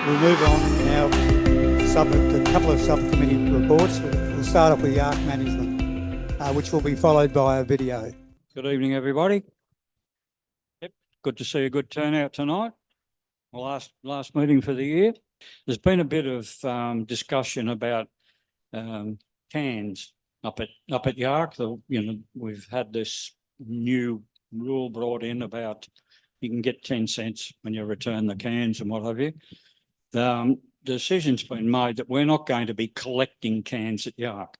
We'll move on now to a couple of subcommittee reports. We'll start off with the ARC management, which will be followed by a video. Good evening, everybody. Yep, good to see a good turnout tonight. Last meeting for the year. There's been a bit of discussion about cans up at Yark. We've had this new rule brought in about you can get 10 cents when you return the cans and what have you. The decision's been made that we're not going to be collecting cans at Yark.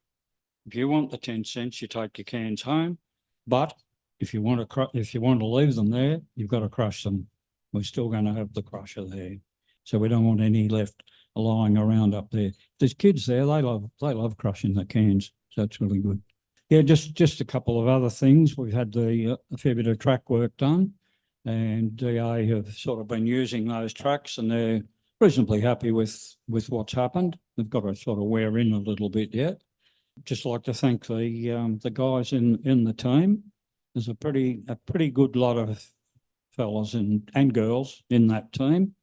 If you want the 10 cents, you take your cans home. But if you want to leave them there, you've got to crush them. We're still going to have the crusher there, so we don't want any left lying around up there. There's kids there; they love crushing the cans, so it's really good. Yeah, just a couple of other things. We've had a fair bit of track work done, and DA have sort of been using those tracks, and they're reasonably happy with what's happened. They've got to sort of wear in a little bit yet. Just like to thank the guys in the team. There's a pretty good lot of fellas and girls in that team,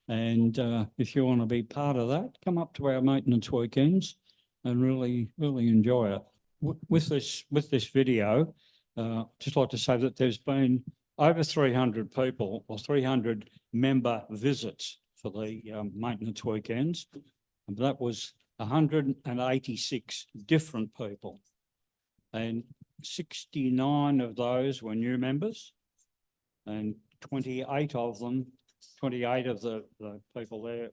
and if you want to be part of that, come up to our maintenance weekends and really enjoy it. With this video, just like to say that there's been over 300 people or 300 member visits for the maintenance weekends, and that was 186 different people, and 69 of those were new members, and 28 of the people there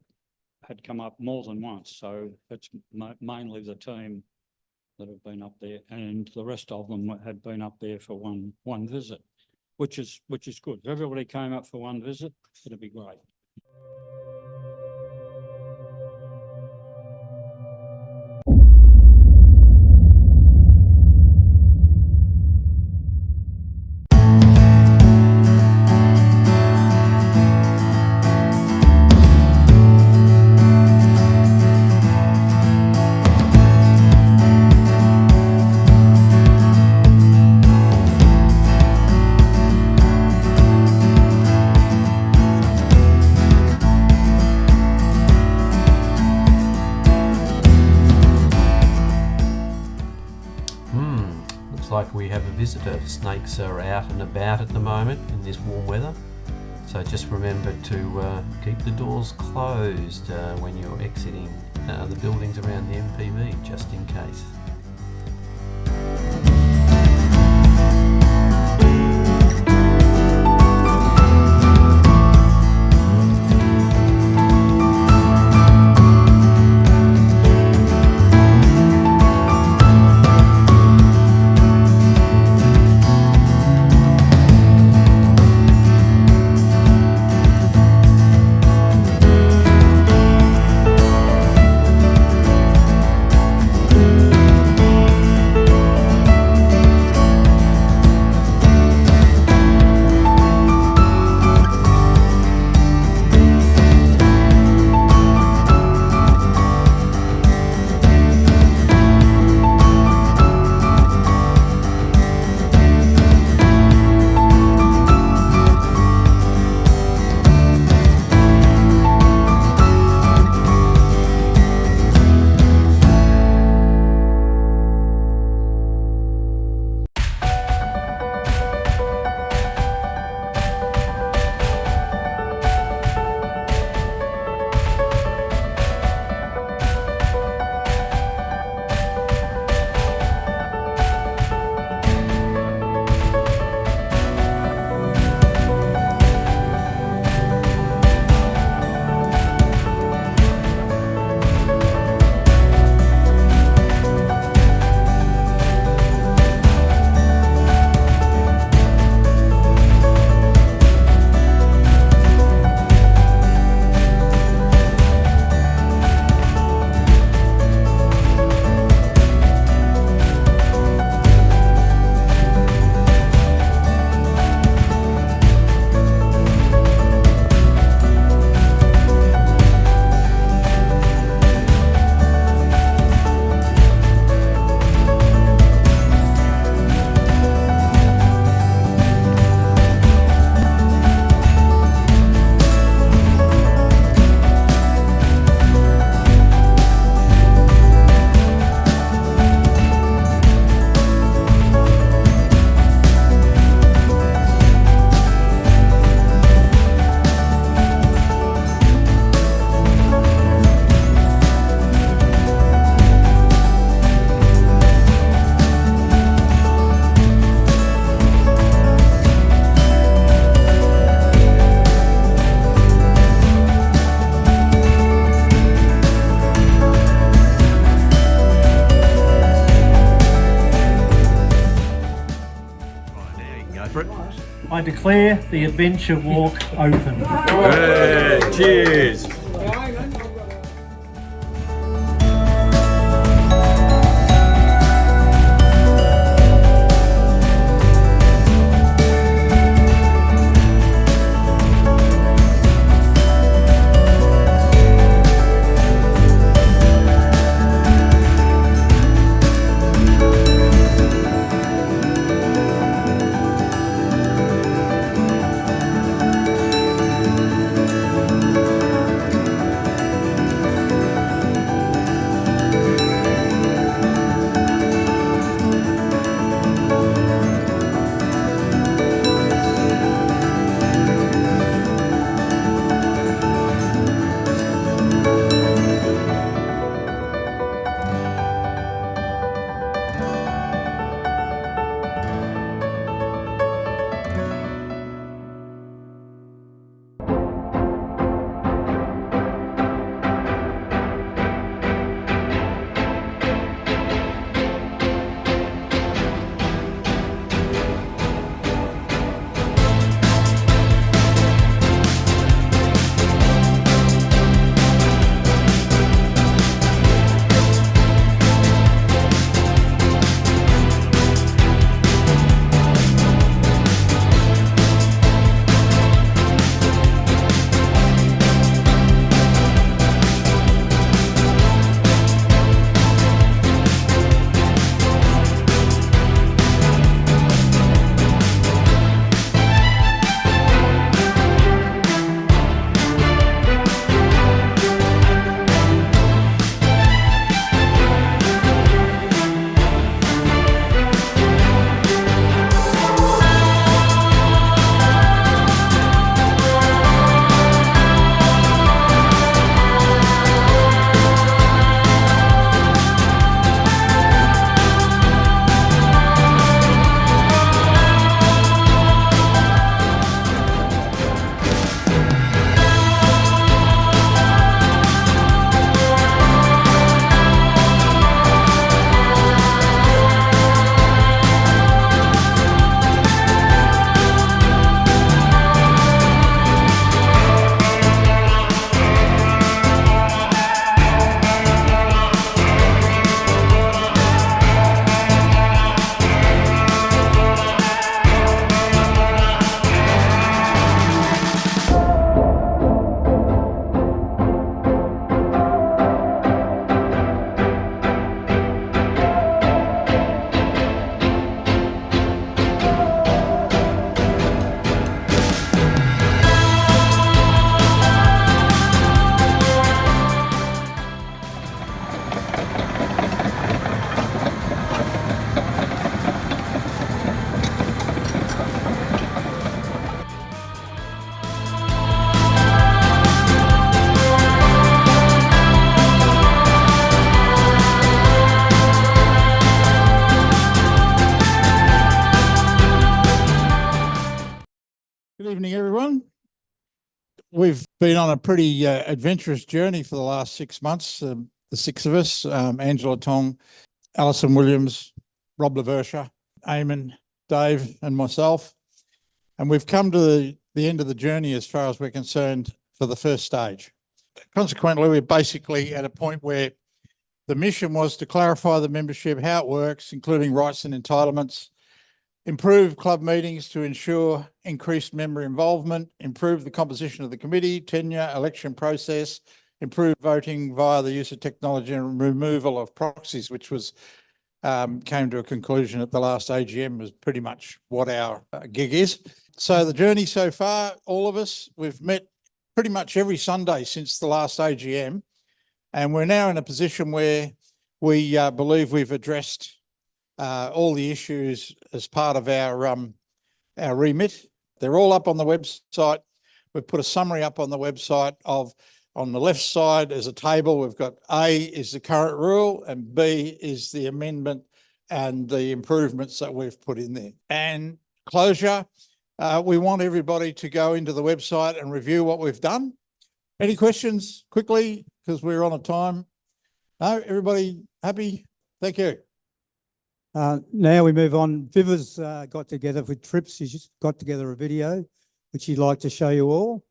had come up more than once. So it's mainly the team that have been up there, and the rest of them had been up there for one visit, which is good. If everybody came up for one visit, it'd be great. Like we have a visitor. Snakes are out and about at the moment in this warm weather, so just remember to keep the doors closed when you're exiting the buildings around the MPV, just in case. Go for it. I declare the adventure walk open. Hey, cheers. Good evening, everyone. We've been on a pretty adventurous journey for the last 6 months. The six of us, Angela Tong, Alison Williams, Rob Laversha, Eamon, Dave and myself. And we've come to the end of the journey as far as we're concerned for the first stage. Consequently, we're basically at a point where the mission was to clarify the membership, how it works, including rights and entitlements, improve club meetings to ensure increased member involvement, improve the composition of the committee, tenure, election process, improve voting via the use of technology and removal of proxies, which was came to a conclusion at the last AGM, was pretty much what our gig is. So the journey so far, all of us, we've met pretty much every Sunday since the last AGM, and we're now in a position where we believe we've addressed all the issues as part of our remit. They're all up on the website. We've put a summary up on the website of, on the left side is a table. We've got A is the current rule and B is the amendment and the improvements that we've put in there. And closure, we want everybody to go into the website and review what we've done. Any questions quickly, because we're on a time? No, everybody happy? Thank you. Now we move on. Viva's got together with Trips. She's got together a video which she'd like to show you all.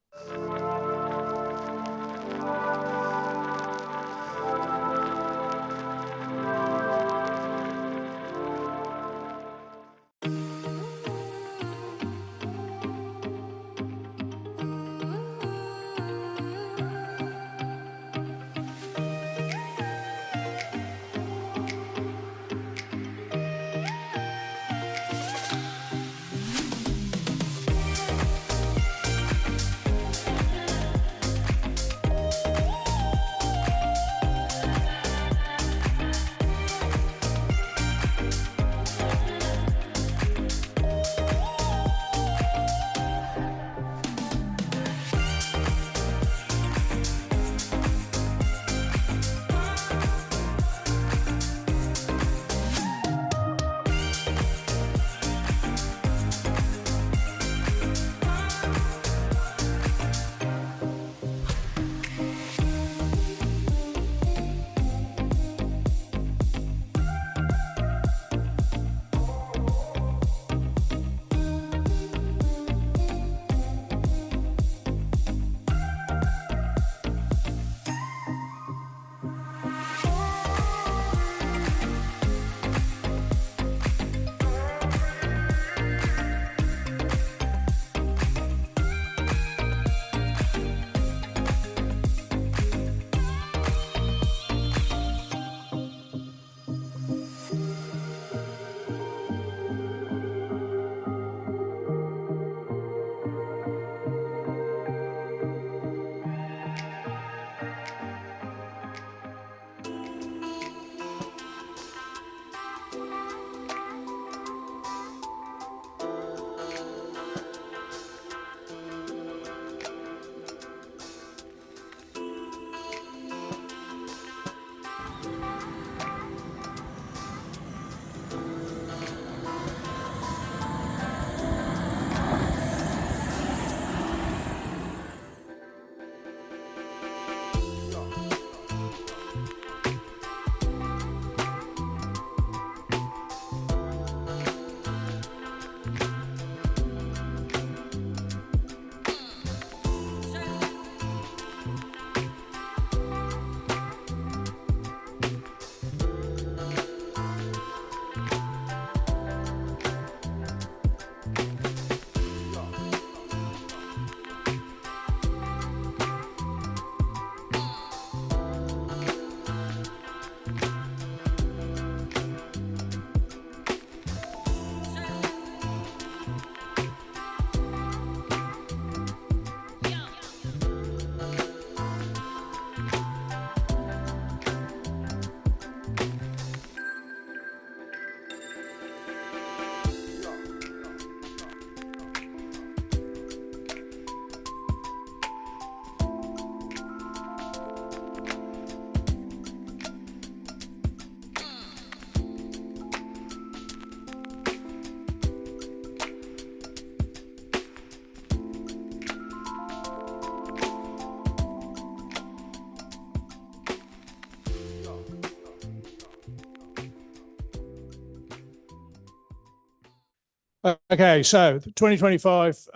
Okay, so the 2025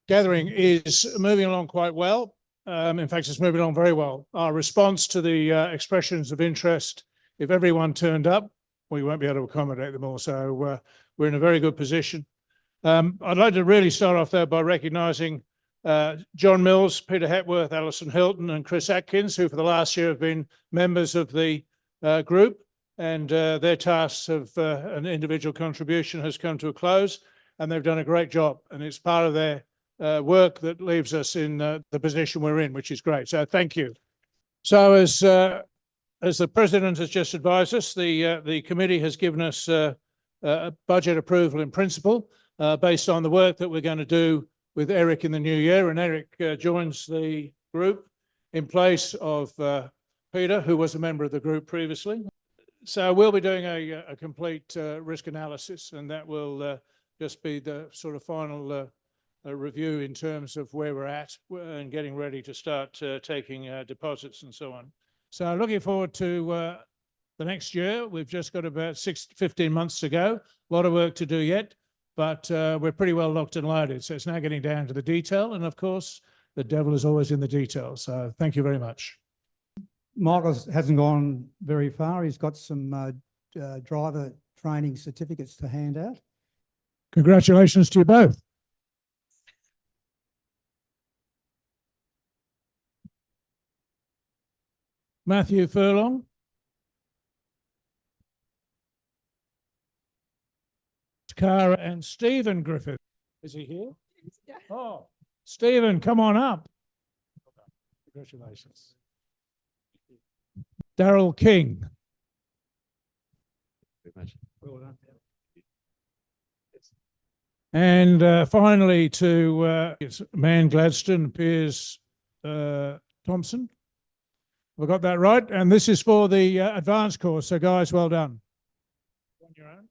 gathering is moving along quite well. In fact, it's moving along very well. Our response to the expressions of interest, if everyone turned up, we won't be able to accommodate them all. So we're in a very good position. I'd like to really start off there by recognising John Mills, Peter Hepworth, Alison Hilton and Chris Atkins, who for the last year have been members of the group, and their tasks of an individual contribution has come to a close, and they've done a great job, and it's part of their work that leaves us in the position we're in, which is great. So thank you. So as the President has just advised us, the committee has given us a budget approval in principle based on the work that we're going to do with Eric in the new year, and Eric joins the group in place of Peter, who was a member of the group previously. So we'll be doing a complete risk analysis, and that will just be the sort of final review in terms of where we're at and getting ready to start taking deposits and so on. So looking forward to the next year. We've just got about 15 months to go. A lot of work to do yet, but we're pretty well locked and loaded. So it's now getting down to the detail. And of course, the devil is always in the detail. So thank you very much. Michael hasn't gone very far. He's got some driver training certificates to hand out. Congratulations to you both. Matthew Furlong. Cara and Stephen Griffith. Is he here? Oh, Stephen, come on up. Congratulations. Daryl King. And finally to Man Gladstone, Piers Thompson. We got that right. And this is for the advanced course. So guys, well done. On your own?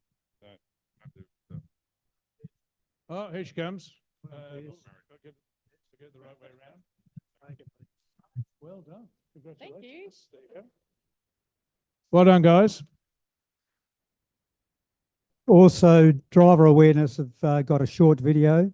Oh, here she comes. Get the right way around. Well done. Congratulations. Thank you. There you go. Well done, guys. Also, driver awareness have got a short video.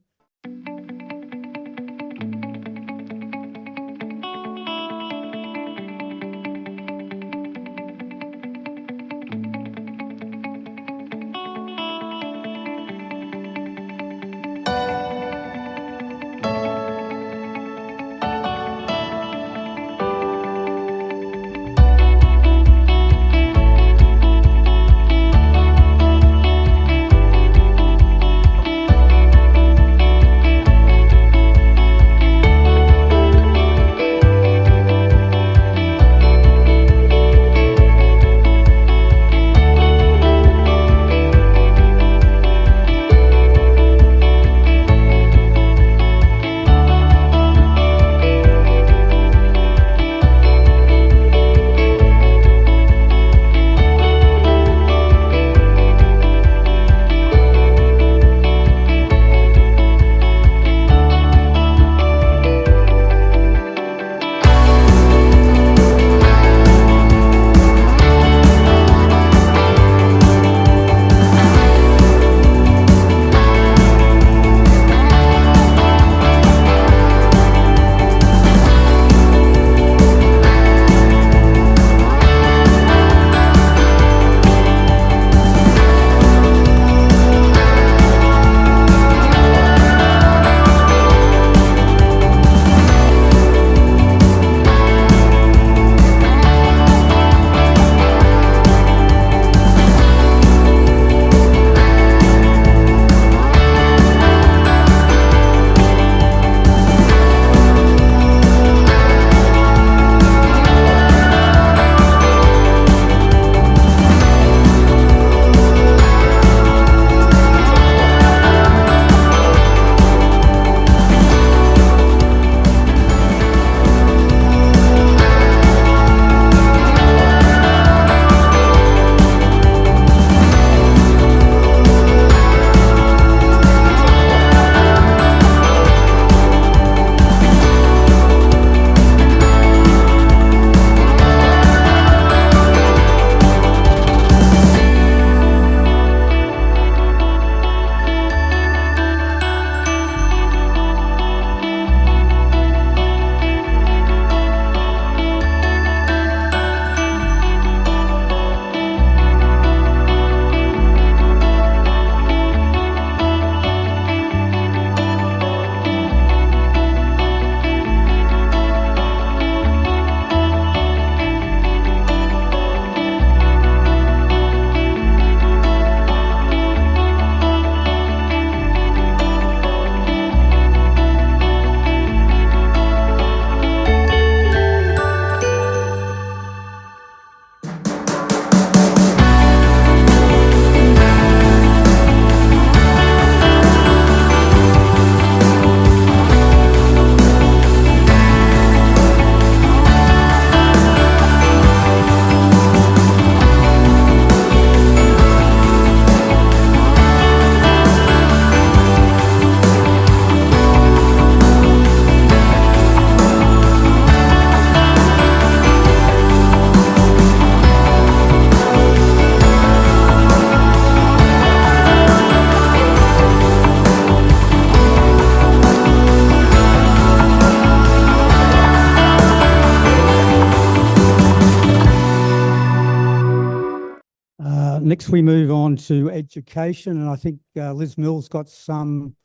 next we move on to education, and I think Liz Mills got some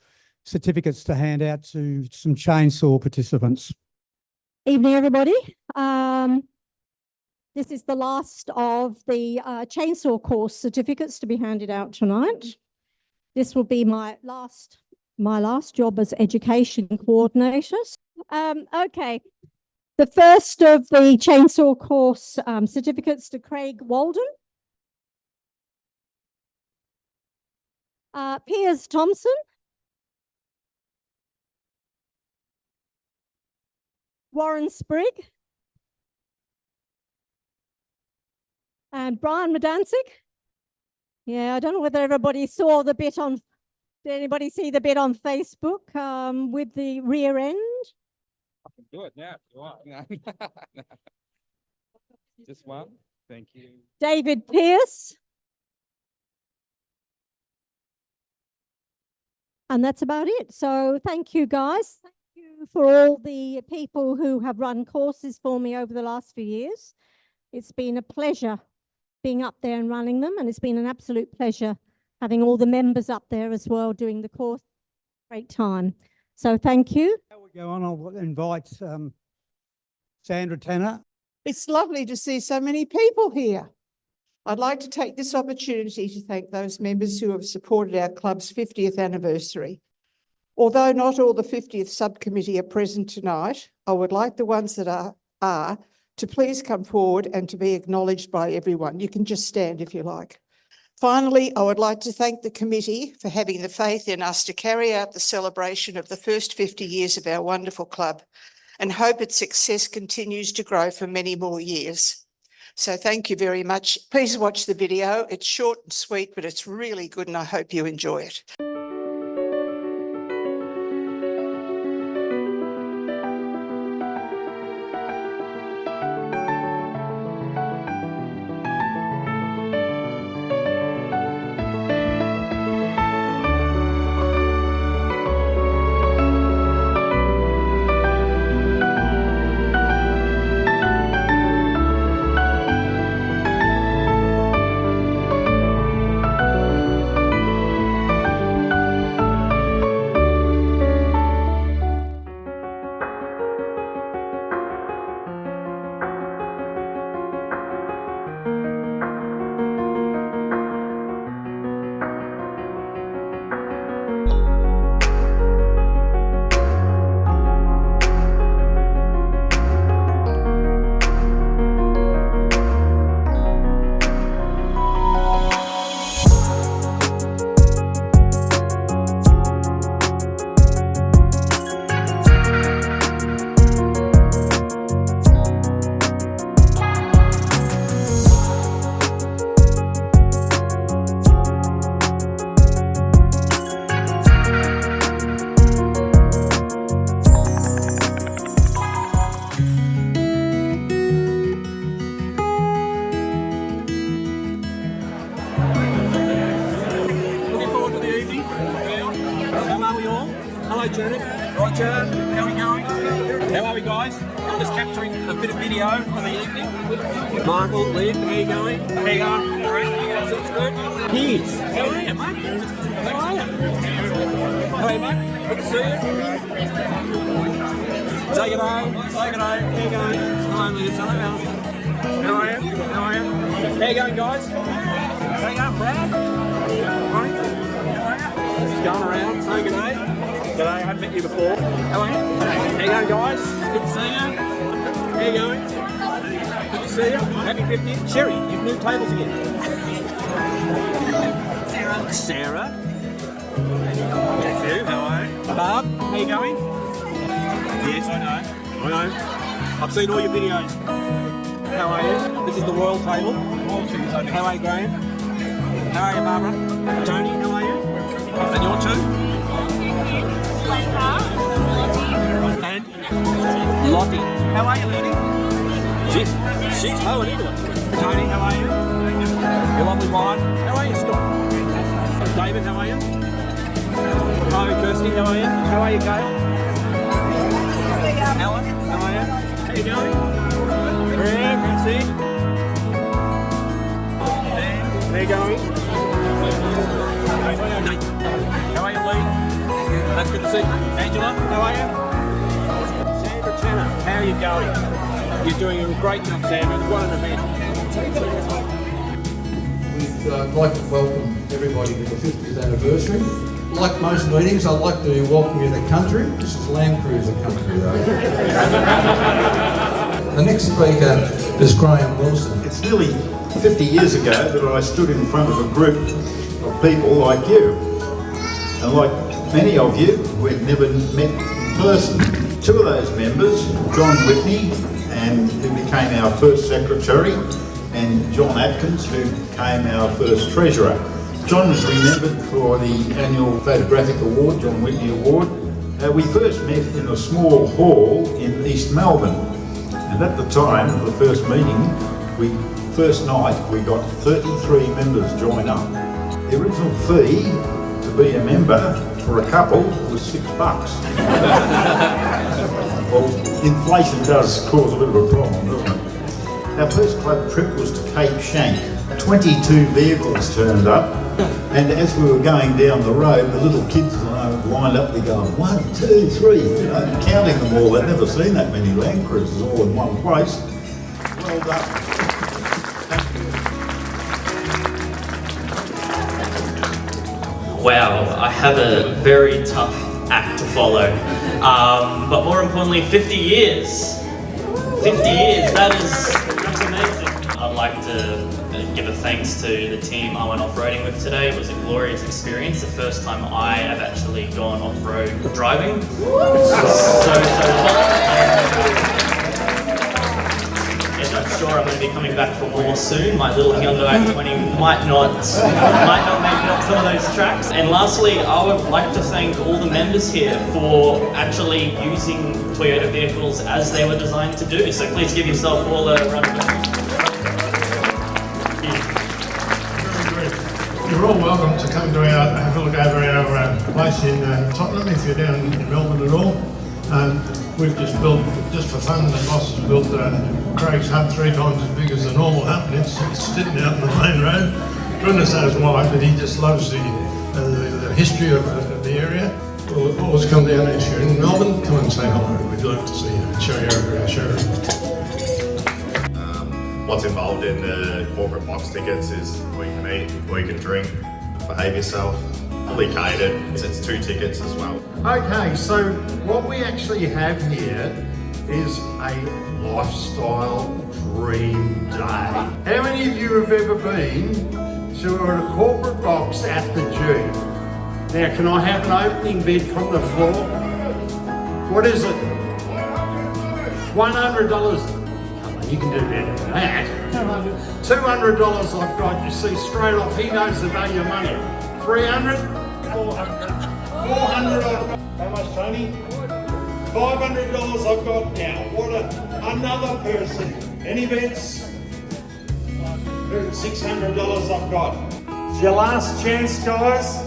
certificates to hand out to some chainsaw participants. Evening, everybody. This is the last of the chainsaw course certificates to be handed out tonight. This will be my last job as education coordinator. Okay. The first of the chainsaw course certificates to Craig Walden. Piers Thompson. Warren Sprigg. And Brian Medancic. Yeah, I don't know whether everybody saw the bit on, did anybody see the bit on Facebook with the rear end? I can do it now if you want. No. Just one. Thank you. David Pearce. And that's about it. So thank you, guys. Thank you for all the people who have run courses for me over the last few years. It's been a pleasure being up there and running them, and it's been an absolute pleasure having all the members up there as well doing the course. Great time. So thank you. Before we go on, I'll invite Sandra Tanner. It's lovely to see so many people here. I'd like to take this opportunity to thank those members who have supported our club's 50th anniversary. Although not all the 50th subcommittee are present tonight, I would like the ones that are to please come forward and to be acknowledged by everyone. You can just stand if you like. Finally, I would like to thank the committee for having the faith in us to carry out the celebration of the first 50 years of our wonderful club, and hope its success continues to grow for many more years. So thank you very much. Please watch the video. It's short and sweet, but it's really good, and I hope you enjoy it. Hello, Janet. Roger. How are we going? How are we, guys? I'm just capturing a bit of video for the evening. Michael, Lynn, how are you going? How are you going? That's good. Piers, how are you, mate? How are you? How are you, mate? Good to see you. Say good day. Say good day. How are you going? Hello, Liz. Hello, Alice. How are you? How are you? How you going, guys? How you going, Brad? Morning. How are you? Just going around. Say good day. G'day, I haven't met you before. How are you? How you going, guys? Good to see you. How you going? Good to see you. Happy 50th. Sherry, you've moved tables again. Sarah. That's you. How are you? Barb, how you going? Yes, I know. I know. I've seen all your videos. How are you? This is the royal table. How are you, Graham? How are you, Barbara? Tony, how are you? And you're two? And Lottie. How are you, Lottie? She's hoeing into it. Tony, how are you? Your lovely wife. How are you, Scott? David, how are you? Hi, Kirsty, how are you? How are you, Gail? Alan, how are you? How you going? Graham, good to see you. They're going. How are you, Lee? That's good to see. Angela, how are you? Sandra Tanner, how are you going? You're doing a great job, Sandra. What an event. We'd like to welcome everybody to the 50th anniversary. Like most meetings, I'd like to welcome you to country. This is Land Cruiser country, though. The next speaker is Graham Wilson. It's nearly 50 years ago that I stood in front of a group of people like you. And like many of you, we'd never met in person. Two of those members, John Whitney, and who became our first secretary, and John Atkins, who became our first treasurer. John was remembered for the annual Photographic Award, John Whitney Award. We first met in a small hall in East Melbourne. And at the time of the first meeting, first night, we got 33 members join up. The original fee to be a member for a couple was $6. Well, inflation does cause a bit of a problem, doesn't it? Our first club trip was to Cape Shank. 22 vehicles turned up, and as we were going down the road, the little kids lined up, they're going 1, 2, 3, you know, counting them all. They'd never seen that many Land Cruisers all in one place. Well done. Wow, I have a very tough act to follow. But more importantly, 50 years. 50 years, that's amazing. I'd like to give a thanks to the team I went off-roading with today. It was a glorious experience. The first time I have actually gone off-road driving. So I'm sure I'm going to be coming back for more soon. My little Hyundai 20 might not make it up some of those tracks. And lastly, I would like to thank all the members here for actually using Toyota vehicles as they were designed to do. So please give yourself all a round of applause. You're all welcome to come to have a look over our place in Tottenham if you're down in Melbourne at all. We've just built, just for fun, the boss has built Craig's hut 3 times as big as the normal hut, and it's sitting out in the main road. Goodness knows why, but he just loves the history of the area. We'll always come down if you're in Melbourne, come and say hello. We'd love to see you and show you over our showroom. What's involved in the corporate box tickets is we can eat, we can drink, behave yourself, fully catered. It's 2 tickets as well. Okay, so what we actually have here is a lifestyle dream day. How many of you have ever been to a corporate box at the G? Now, can I have an opening bid from the floor? What is it? $100. You can do better than that. $200 I've got. You see, straight off, he knows the value of money. 300, 400, 400 I've got. How much, Tony? $500 I've got now. What another person. Any bids? $600 I've got. It's your last chance, guys.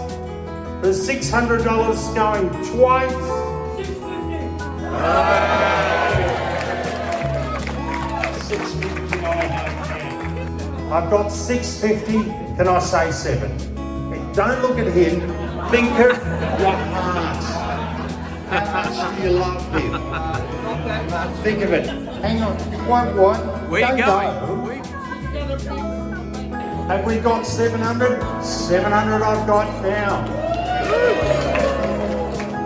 There's $600 going twice. I've got 650, can I say 7? Don't look at him, think of your heart. How much do you love him? Think of it. Hang on, what? Where are you going? Have we got 700? 700 I've got now.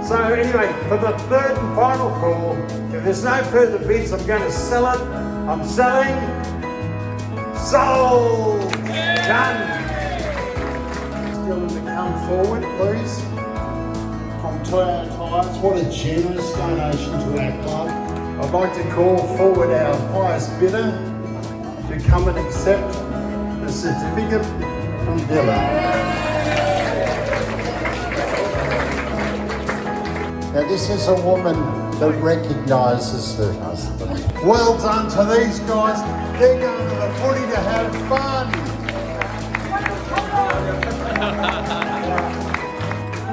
So anyway, for the third and final call, if there's no further bids, I'm going to sell it. I'm selling. Sold! Done! Still to come forward, please. From Toyota Tyres, what a generous donation to our club. I'd like to call forward our highest bidder to come and accept the certificate from Dylan. Now this is a woman that recognises her husband. Well done to these guys. They're going to the footy to have fun.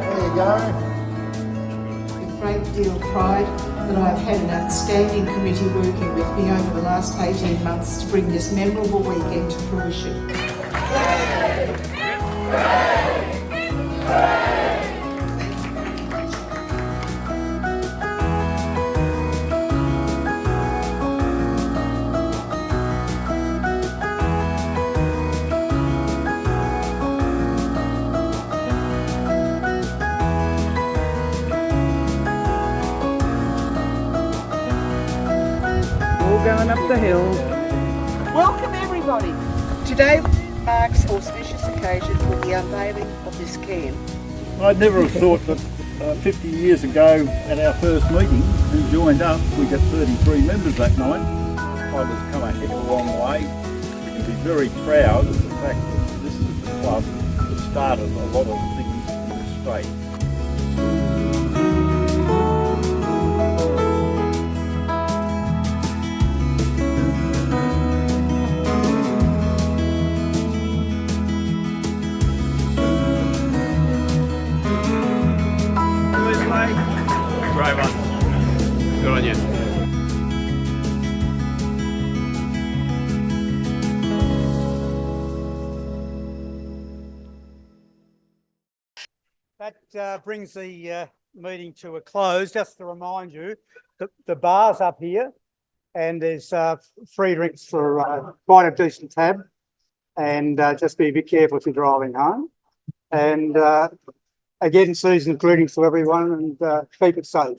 There you go. With great deal of pride that I've had an outstanding committee working with me over the last 18 months to bring this memorable weekend to fruition. going up the hill. Welcome everybody. Today marks an auspicious occasion with the unveiling of this camp. I'd never have thought that 50 years ago at our first meeting, who joined up, we got 33 members that night. I've come a heck of a long way. We can be very proud of the fact that this is the club that started a lot of things in this state. Great one. Good on you. That brings the meeting to a close. Just to remind you, the bar's up here and there's free drinks for quite a decent tab. And just be a bit careful if you're driving home. And again, season's greetings to everyone and keep it safe.